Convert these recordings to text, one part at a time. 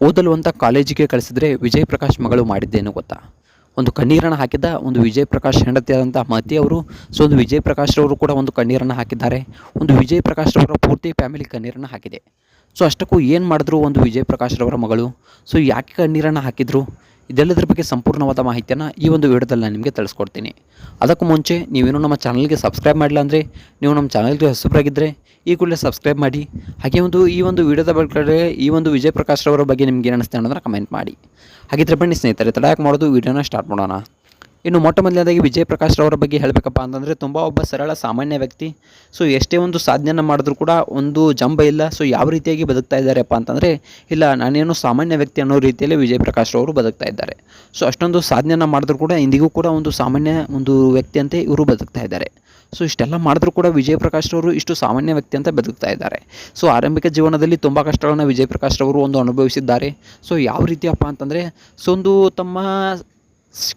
ಓದಲು ಅಂತ ಕಾಲೇಜಿಗೆ ಕಳಿಸಿದ್ರೆ ವಿಜಯ್ ಪ್ರಕಾಶ್ ಮಗಳು ಮಾಡಿದ್ದೇನು ಗೊತ್ತಾ? ಒಂದು ಕಣ್ಣೀರನ್ನು ಹಾಕಿದ್ದ ಒಂದು ವಿಜಯ್ ಪ್ರಕಾಶ್ ಹೆಂಡತಿಯಾದಂಥ ಮತಿ ಅವರು. ಸೊ ಒಂದು ವಿಜಯ್ ಪ್ರಕಾಶ್ ರವರು ಕೂಡ ಒಂದು ಕಣ್ಣೀರನ್ನು ಹಾಕಿದ್ದಾರೆ. ಒಂದು ವಿಜಯ್ ಪ್ರಕಾಶ್ ರವರ ಪೂರ್ತಿ ಫ್ಯಾಮಿಲಿ ಕಣ್ಣೀರನ್ನು ಹಾಕಿದೆ. ಸೊ ಅಷ್ಟಕ್ಕೂ ಏನು ಮಾಡಿದ್ರು ಒಂದು ವಿಜಯ್ ಪ್ರಕಾಶ್ ರವರ ಮಗಳು? ಸೊ ಯಾಕೆ ಕಣ್ಣೀರನ್ನು ಹಾಕಿದ್ರು? ಇದೆಲ್ಲದರ ಬಗ್ಗೆ ಸಂಪೂರ್ಣವಾದ ಮಾಹಿತಿಯನ್ನು ಈ ಒಂದು ವಿಡಿಯೋದಲ್ಲಿ ನಾನು ನಿಮಗೆ ತಿಳಿಸ್ಕೊಡ್ತೀನಿ. ಅದಕ್ಕೂ ಮುಂಚೆ ನೀವೇನು ನಮ್ಮ ಚಾನಲ್ಗೆ ಸಬ್ಸ್ಕ್ರೈಬ್ ಮಾಡಿಲ್ಲ ಅಂದರೆ, ನೀವು ನಮ್ಮ ಚಾನಲ್ಗೆ ಹೊಸಬರಾಗಿದ್ದರೆ ಈ ಕೂಡಲೇ ಸಬ್ಸ್ಕ್ರೈಬ್ ಮಾಡಿ. ಹಾಗೆ ಈ ಒಂದು ವಿಡಿಯೋದ ಬಗ್ಗೆ ಈ ಒಂದು ವಿಜಯ್ ಪ್ರಕಾಶ್ ರವರ ಬಗ್ಗೆ ನಿಮ್ಗೆ ಏನು ಅನಿಸ್ತೆ ಅನ್ನೋದನ್ನ ಕಮೆಂಟ್ ಮಾಡಿ. ಹಾಗಿದ್ರೆ ಬನ್ನಿ ಸ್ನೇಹಿತರೆ, ತಡ ಯಾಕೆ ಮಾಡೋದು, ವಿಡಿಯೋನ ಸ್ಟಾರ್ಟ್ ಮಾಡೋಣ. ಇನ್ನು ಮೊಟ್ಟ ಮೊದಲನೇದಾಗಿ ವಿಜಯ್ ಪ್ರಕಾಶ್ ರವರ ಬಗ್ಗೆ ಹೇಳಬೇಕಪ್ಪ ಅಂತಂದರೆ, ತುಂಬ ಒಬ್ಬ ಸರಳ ಸಾಮಾನ್ಯ ವ್ಯಕ್ತಿ. ಸೊ ಎಷ್ಟೇ ಒಂದು ಸಾಧನೆಯನ್ನು ಮಾಡಿದ್ರೂ ಕೂಡ ಒಂದು ಜಂಬ ಇಲ್ಲ. ಸೊ ಯಾವ ರೀತಿಯಾಗಿ ಬದುಕ್ತಾ ಇದ್ದಾರೆಪ್ಪ ಅಂತಂದರೆ, ಇಲ್ಲ ನಾನೇನು ಸಾಮಾನ್ಯ ವ್ಯಕ್ತಿ ಅನ್ನೋ ರೀತಿಯಲ್ಲಿ ವಿಜಯ್ ಪ್ರಕಾಶ್ ರವರು ಬದುಕ್ತಾ ಇದ್ದಾರೆ. ಸೊ ಅಷ್ಟೊಂದು ಸಾಧನೆಯನ್ನು ಮಾಡಿದ್ರೂ ಕೂಡ ಇಂದಿಗೂ ಕೂಡ ಒಂದು ಸಾಮಾನ್ಯ ಒಂದು ವ್ಯಕ್ತಿಯಂತೆ ಇವರು ಬದುಕ್ತಾ ಇದ್ದಾರೆ. ಸೊ ಇಷ್ಟೆಲ್ಲ ಮಾಡಿದ್ರೂ ಕೂಡ ವಿಜಯ್ ಪ್ರಕಾಶ್ ರವರು ಇಷ್ಟು ಸಾಮಾನ್ಯ ವ್ಯಕ್ತಿ ಅಂತ ಬದುಕ್ತಾ ಇದ್ದಾರೆ. ಸೊ ಆರಂಭಿಕ ಜೀವನದಲ್ಲಿ ತುಂಬ ಕಷ್ಟಗಳನ್ನು ವಿಜಯ್ ಪ್ರಕಾಶ್ ರವರು ಒಂದು ಅನುಭವಿಸಿದ್ದಾರೆ. ಸೊ ಯಾವ ರೀತಿಯಪ್ಪ ಅಂತಂದರೆ, ಸೊ ಒಂದು ತಮ್ಮ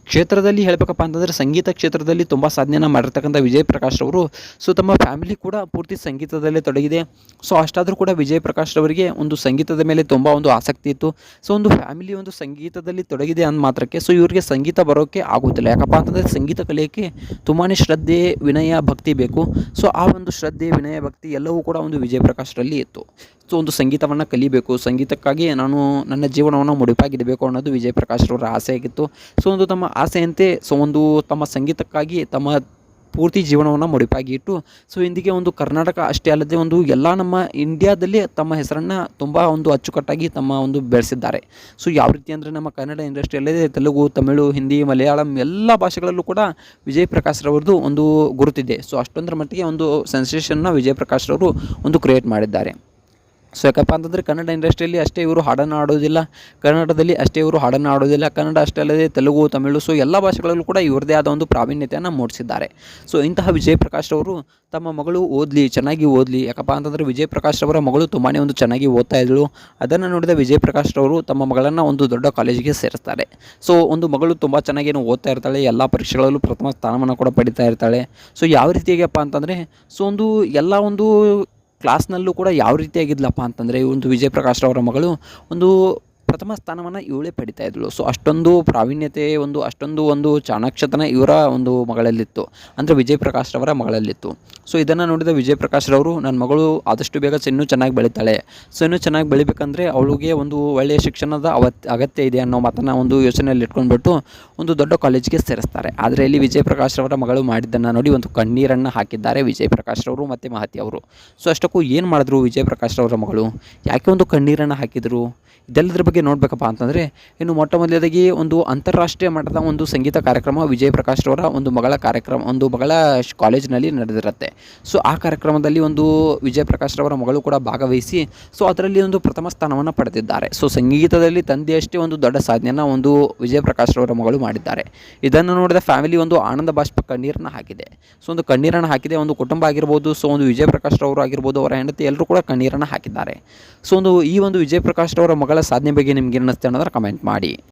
ಕ್ಷೇತ್ರದಲ್ಲಿ ಹೇಳಬೇಕಪ್ಪ ಅಂತಂದರೆ, ಸಂಗೀತ ಕ್ಷೇತ್ರದಲ್ಲಿ ತುಂಬ ಸಾಧನೆಯನ್ನು ಮಾಡಿರ್ತಕ್ಕಂಥ ವಿಜಯ್ ಪ್ರಕಾಶ್ ರವರು, ಸೊ ತಮ್ಮ ಫ್ಯಾಮಿಲಿ ಕೂಡ ಪೂರ್ತಿ ಸಂಗೀತದಲ್ಲೇ ತೊಡಗಿದೆ. ಸೊ ಅಷ್ಟಾದರೂ ಕೂಡ ವಿಜಯ್ ಪ್ರಕಾಶ್ ರವರಿಗೆ ಒಂದು ಸಂಗೀತದ ಮೇಲೆ ತುಂಬ ಒಂದು ಆಸಕ್ತಿ ಇತ್ತು. ಸೊ ಒಂದು ಫ್ಯಾಮಿಲಿ ಒಂದು ಸಂಗೀತದಲ್ಲಿ ತೊಡಗಿದೆ ಅಂದ ಮಾತ್ರಕ್ಕೆ ಸೊ ಇವರಿಗೆ ಸಂಗೀತ ಬರೋಕ್ಕೆ ಆಗೋದಿಲ್ಲ. ಯಾಕಪ್ಪ ಅಂತಂದರೆ ಸಂಗೀತ ಕಲಿಯೋಕ್ಕೆ ತುಂಬಾ ಶ್ರದ್ಧೆ, ವಿನಯ, ಭಕ್ತಿ ಬೇಕು. ಸೊ ಆ ಒಂದು ಶ್ರದ್ಧೆ, ವಿನಯ, ಭಕ್ತಿ ಎಲ್ಲವೂ ಕೂಡ ಒಂದು ವಿಜಯ್ ಪ್ರಕಾಶ್ರಲ್ಲಿ ಇತ್ತು. ಸೊ ಒಂದು ಸಂಗೀತವನ್ನು ಕಲಿಬೇಕು, ಸಂಗೀತಕ್ಕಾಗಿ ನಾನು ನನ್ನ ಜೀವನವನ್ನು ಮುಡಿಪಾಗಿಡಬೇಕು ಅನ್ನೋದು ವಿಜಯ್ ಪ್ರಕಾಶ್ ರವರ ಆಸೆ ಆಗಿತ್ತು. ಸೊ ಒಂದು ತಮ್ಮ ಆಸೆಯಂತೆ ಸೊ ಒಂದು ತಮ್ಮ ಸಂಗೀತಕ್ಕಾಗಿ ತಮ್ಮ ಪೂರ್ತಿ ಜೀವನವನ್ನು ಮುಡಿಪಾಗಿ ಇಟ್ಟು, ಸೊ ಇಂದಿಗೆ ಒಂದು ಕರ್ನಾಟಕ ಅಷ್ಟೇ ಅಲ್ಲದೆ ಒಂದು ಎಲ್ಲ ನಮ್ಮ ಇಂಡಿಯಾದಲ್ಲಿ ತಮ್ಮ ಹೆಸರನ್ನು ತುಂಬ ಒಂದು ಅಚ್ಚುಕಟ್ಟಾಗಿ ತಮ್ಮ ಒಂದು ಬೆಳೆಸಿದ್ದಾರೆ. ಸೊ ಯಾವ ರೀತಿ ಅಂದರೆ, ನಮ್ಮ ಕನ್ನಡ ಇಂಡಸ್ಟ್ರಿಯಲ್ಲೇ ತೆಲುಗು, ತಮಿಳು, ಹಿಂದಿ, ಮಲಯಾಳಂ ಎಲ್ಲ ಭಾಷೆಗಳಲ್ಲೂ ಕೂಡ ವಿಜಯ್ ಪ್ರಕಾಶ್ ರವರದು ಒಂದು ಗುರುತಿದೆ. ಸೊ ಅಷ್ಟೊಂದರ ಮಟ್ಟಿಗೆ ಒಂದು ಸೆನ್ಸೇಷನ್ನ ವಿಜಯ್ ಪ್ರಕಾಶ್ ರವರು ಒಂದು ಕ್ರಿಯೇಟ್ ಮಾಡಿದ್ದಾರೆ. ಸೊ ಯಾಕಪ್ಪ ಅಂತಂದರೆ, ಕನ್ನಡ ಇಂಡಸ್ಟ್ರಿಯಲ್ಲಿ ಅಷ್ಟೇ ಇವರು ಹಾಡನ್ನು ಆಡೋದಿಲ್ಲ, ಕನ್ನಡದಲ್ಲಿ ಅಷ್ಟೇ ಇವರು ಹಾಡನ್ನು ಆಡೋದಿಲ್ಲ, ಕನ್ನಡ ಅಷ್ಟೇ ಅಲ್ಲದೆ ತೆಲುಗು, ತಮಿಳು, ಸೊ ಎಲ್ಲ ಭಾಷೆಗಳಲ್ಲೂ ಕೂಡ ಇವರದೇ ಆದ ಒಂದು ಪ್ರಾವೀಣ್ಯತೆಯನ್ನು ಮೂಡಿಸಿದ್ದಾರೆ. ಸೊ ಇಂತಹ ವಿಜಯ್ ಪ್ರಕಾಶ್ ರವರು ತಮ್ಮ ಮಗಳು ಓದಲಿ, ಚೆನ್ನಾಗಿ ಓದಲಿ. ಯಾಕಪ್ಪ ಅಂತಂದರೆ ವಿಜಯ್ ಪ್ರಕಾಶ್ ರವರ ಮಗಳು ತುಂಬಾ ಒಂದು ಚೆನ್ನಾಗಿ ಓದ್ತಾ ಇದ್ದಳು. ಅದನ್ನು ನೋಡಿದ ವಿಜಯ್ ಪ್ರಕಾಶ್ ರವರು ತಮ್ಮ ಮಗಳನ್ನು ಒಂದು ದೊಡ್ಡ ಕಾಲೇಜಿಗೆ ಸೇರಿಸ್ತಾರೆ. ಸೊ ಒಂದು ಮಗಳು ತುಂಬ ಚೆನ್ನಾಗಿ ಓದ್ತಾ ಇರ್ತಾಳೆ, ಎಲ್ಲ ಪರೀಕ್ಷೆಗಳಲ್ಲೂ ಪ್ರಥಮ ಸ್ಥಾನವನ್ನು ಕೂಡ ಪಡಿತಾ ಇರ್ತಾಳೆ. ಸೊ ಯಾವ ರೀತಿಯಾಗಪ್ಪ ಅಂತಂದರೆ, ಸೊ ಒಂದು ಎಲ್ಲ ಒಂದು ಕ್ಲಾಸ್ನಲ್ಲೂ ಕೂಡ ಯಾವ ರೀತಿಯಾಗಿದ್ಲಪ್ಪ ಅಂತಂದರೆ, ಒಂದು ವಿಜಯ್ ಪ್ರಕಾಶ್ ರವರ ಮಗಳು ಒಂದು ಪ್ರಥಮ ಸ್ಥಾನವನ್ನು ಇವಳೇ ಪಡಿತಾ ಇದ್ದಳು. ಸೊ ಅಷ್ಟೊಂದು ಪ್ರಾವೀಣ್ಯತೆ, ಅಷ್ಟೊಂದು ಒಂದು ಚಾಣಾಕ್ಷತನ ಇವರ ಒಂದು ಮಗಳಲ್ಲಿತ್ತು, ಅಂದರೆ ವಿಜಯ್ ಪ್ರಕಾಶ್ ರವರ ಮಗಳಲ್ಲಿತ್ತು. ಸೊ ಇದನ್ನು ನೋಡಿದ ವಿಜಯ್ ಪ್ರಕಾಶ್ ರವರು, ನನ್ನ ಮಗಳು ಆದಷ್ಟು ಬೇಗ ಇನ್ನೂ ಚೆನ್ನಾಗಿ ಬೆಳೀತಾಳೆ, ಸೊ ಇನ್ನೂ ಚೆನ್ನಾಗಿ ಬೆಳಿಬೇಕಂದ್ರೆ ಅವಳಿಗೆ ಒಂದು ಒಳ್ಳೆಯ ಶಿಕ್ಷಣದ ಅಗತ್ಯ ಇದೆ ಅನ್ನೋ ಮಾತನ್ನು ಒಂದು ಯೋಚನೆಯಲ್ಲಿ ಇಟ್ಕೊಂಡ್ಬಿಟ್ಟು ಒಂದು ದೊಡ್ಡ ಕಾಲೇಜಿಗೆ ಸೇರಿಸ್ತಾರೆ. ಆದರೆ ಇಲ್ಲಿ ವಿಜಯ್ ಪ್ರಕಾಶ್ ರವರ ಮಗಳು ಮಾಡಿದ್ದನ್ನು ನೋಡಿ ಒಂದು ಕಣ್ಣೀರನ್ನು ಹಾಕಿದ್ದಾರೆ ವಿಜಯ್ ಪ್ರಕಾಶ್ ರವರು ಮತ್ತು ಮಹತಿ ಅವರು. ಸೊ ಅಷ್ಟಕ್ಕೂ ಏನು ಮಾಡಿದ್ರು ವಿಜಯ್ ಪ್ರಕಾಶ್ ರವರ ಮಗಳು? ಯಾಕೆ ಒಂದು ಕಣ್ಣೀರನ್ನು ಹಾಕಿದರು? ಇದೆಲ್ಲದರ ಬಗ್ಗೆ ನೋಡಬೇಕಪ್ಪ ಅಂತಂದರೆ, ಇನ್ನು ಮೊಟ್ಟ ಮೊದಲನೇದಾಗಿ ಒಂದು ಅಂತಾರಾಷ್ಟ್ರೀಯ ಮಟ್ಟದ ಒಂದು ಸಂಗೀತ ಕಾರ್ಯಕ್ರಮ ವಿಜಯ್ ಪ್ರಕಾಶ್ ರವರ ಒಂದು ಮಗಳ ಕಾಲೇಜಿನಲ್ಲಿ ನಡೆದಿರುತ್ತೆ. ಸೊ ಆ ಕಾರ್ಯಕ್ರಮದಲ್ಲಿ ಒಂದು ವಿಜಯ್ ಪ್ರಕಾಶ್ ರವರ ಮಗಳು ಕೂಡ ಭಾಗವಹಿಸಿ, ಸೊ ಅದರಲ್ಲಿ ಒಂದು ಪ್ರಥಮ ಸ್ಥಾನವನ್ನು ಪಡೆದಿದ್ದಾರೆ. ಸೊ ಸಂಗೀತದಲ್ಲಿ ತಂದೆಯಷ್ಟೇ ಒಂದು ದೊಡ್ಡ ಸಾಧನೆಯನ್ನು ಒಂದು ವಿಜಯ್ ಪ್ರಕಾಶ್ ರವರ ಮಗಳು ಮಾಡಿದ್ದಾರೆ. ಇದನ್ನು ನೋಡಿದ ಫ್ಯಾಮಿಲಿ ಒಂದು ಆನಂದ ಬಾಷ್ಪ ಕಣ್ಣೀರನ್ನು ಹಾಕಿದೆ. ಸೊ ಒಂದು ಕಣ್ಣೀರನ್ನು ಹಾಕಿದೆ, ಒಂದು ಕುಟುಂಬ ಆಗಿರ್ಬೋದು, ಸೊ ಒಂದು ವಿಜಯ್ ಪ್ರಕಾಶ್ ರವರು ಆಗಿರ್ಬೋದು, ಅವರ ಹೆಂಡತಿ ಎಲ್ಲರೂ ಕೂಡ ಕಣ್ಣೀರನ್ನು ಹಾಕಿದ್ದಾರೆ. ಸೊ ಈ ಒಂದು ವಿಜಯ್ ಪ್ರಕಾಶ್ ರವರ ಮಗಳ ಸಾಧನೆ ಬಗ್ಗೆ ನಿಮ್ಗೆ ಏನು ಅನ್ನಿಸುತ್ತೆ ಅನ್ನೋದನ್ನ ಕಮೆಂಟ್ ಮಾಡಿ.